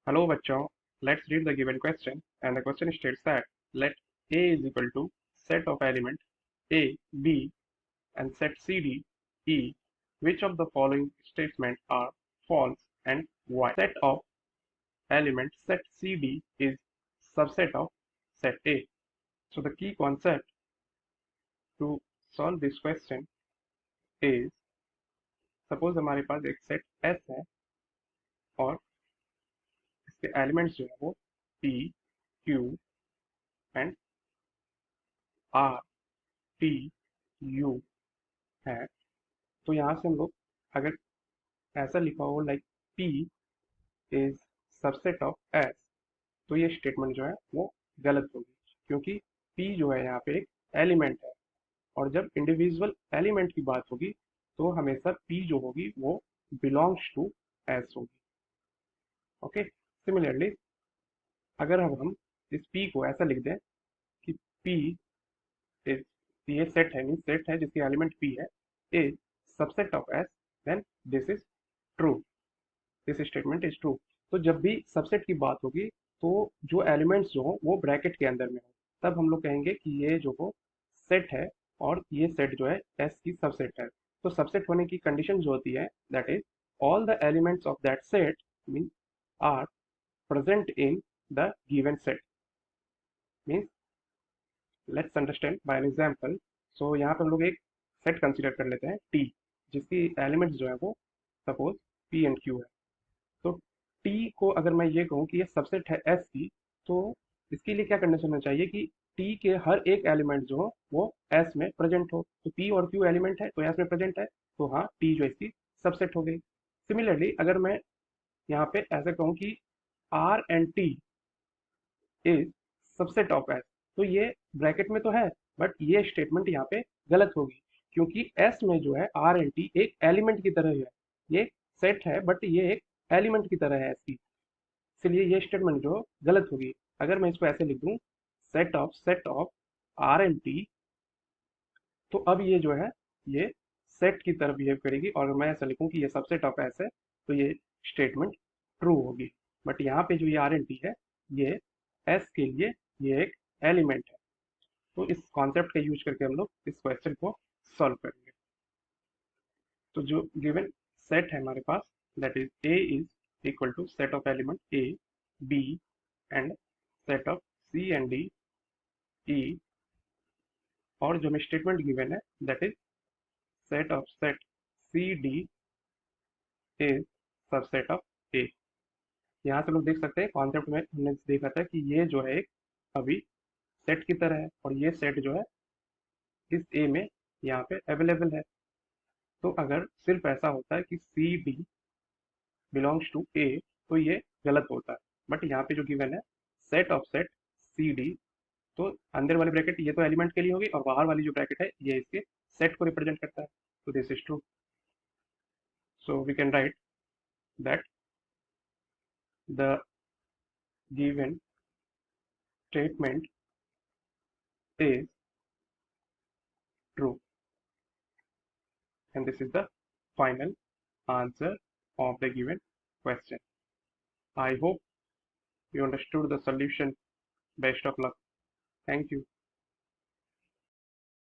Hello bachcho, let's read the given question and the question states that let A is equal to set of element A, B and set CD, E, which of the following statements are false and why? Set of element set CD is subset of set A. So the key concept to solve this question is suppose हमारे पास एक set S है और इसके elements जो है वो P, Q and R, T, U है। तो यहाँ से हम लोग अगर ऐसा लिखा हो like P is subset of S, तो ये स्टेटमेंट जो है वो गलत होगी क्योंकि P जो है यहाँ पे एक एलिमेंट है और जब इंडिविजुअल एलिमेंट की बात होगी तो हमेशा P जो होगी वो बिलोंग्स टू S होगी। ओके, सिमिलरली अगर हम इस P को ऐसा लिख दें कि P इज, ये सेट है मीन सेट है जिसकी एलिमेंट P है, is subset of S, then this is true, this statement is true. तो जब भी सबसेट की बात होगी तो जो एलिमेंट्स जो हो वो ब्रैकेट के अंदर में हो, तब हम लोग कहेंगे कि ये जो हो सेट है और ये सेट जो है एस की सबसेट है। तो सबसेट होने की कंडीशन जो होती है that is all the elements of that set mean are present in the given set. Means let's understand by an example. So यहाँ पे हम लोग एक सेट कंसीडर कर लेते हैं टी, जिसकी एलिमेंट्स जो है वो सपोज पी एंड क्यू है। तो टी को अगर मैं ये कहूँ कि ये सबसेट है एस की, तो इसके लिए क्या कंडीशन होना चाहिए कि टी के हर एक एलिमेंट जो हो वो एस में प्रेजेंट हो। तो पी और क्यू एलिमेंट है तो एस में प्रेजेंट है, तो हाँ टी जो इसकी सबसेट हो गई। सिमिलरली अगर मैं यहाँ पे ऐसे कहूँ कि R and T is subset of S, तो ये ब्रैकेट में तो है बट ये स्टेटमेंट यहाँ पे गलत होगी क्योंकि एस में जो है आर एंड टी एक एलिमेंट की तरह है। ये सेट है बट ये एक एलिमेंट की तरह है एस की, इसलिए ये स्टेटमेंट जो गलत होगी। अगर मैं इसको ऐसे लिख दूं set of R and T, तो अब ये जो है ये सेट की तरह बिहेव करेगी और मैं ऐसा लिखूं कि ये सबसेट ऑफ एस है, तो ये स्टेटमेंट ट्रू होगी। बट यहाँ पे जो ये आर एंड टी है ये एस के लिए ये एक एलिमेंट है। तो इस कॉन्सेप्ट का यूज करके हम लोग इस क्वेश्चन को सॉल्व करेंगे। तो जो गिवन सेट है हमारे पास that is A is equal to set of element A, B and set of C and D, E, और जो हमें स्टेटमेंट गिवन है that is set of set C D is subset of A. यहाँ से लोग देख सकते हैं कॉन्सेप्ट में हमने देखा था कि ये जो है एक अभी सेट की तरह है और ये सेट जो है इस ए में यहाँ पे अवेलेबल है। तो अगर सिर्फ ऐसा होता है कि सी डी बिलोंग्स टू ए तो ये गलत होता है, बट यहाँ पे जो गिवन है set of set C D, तो अंदर वाली ब्रैकेट ये तो एलिमेंट के लिए होगी और बाहर वाली जो ब्रैकेट है ये इसके सेट को रिप्रेजेंट करता है। तो this is true, so we can write that the given statement is true, and this is the final answer of the given question. I hope you understood the solution. Best of luck. Thank you.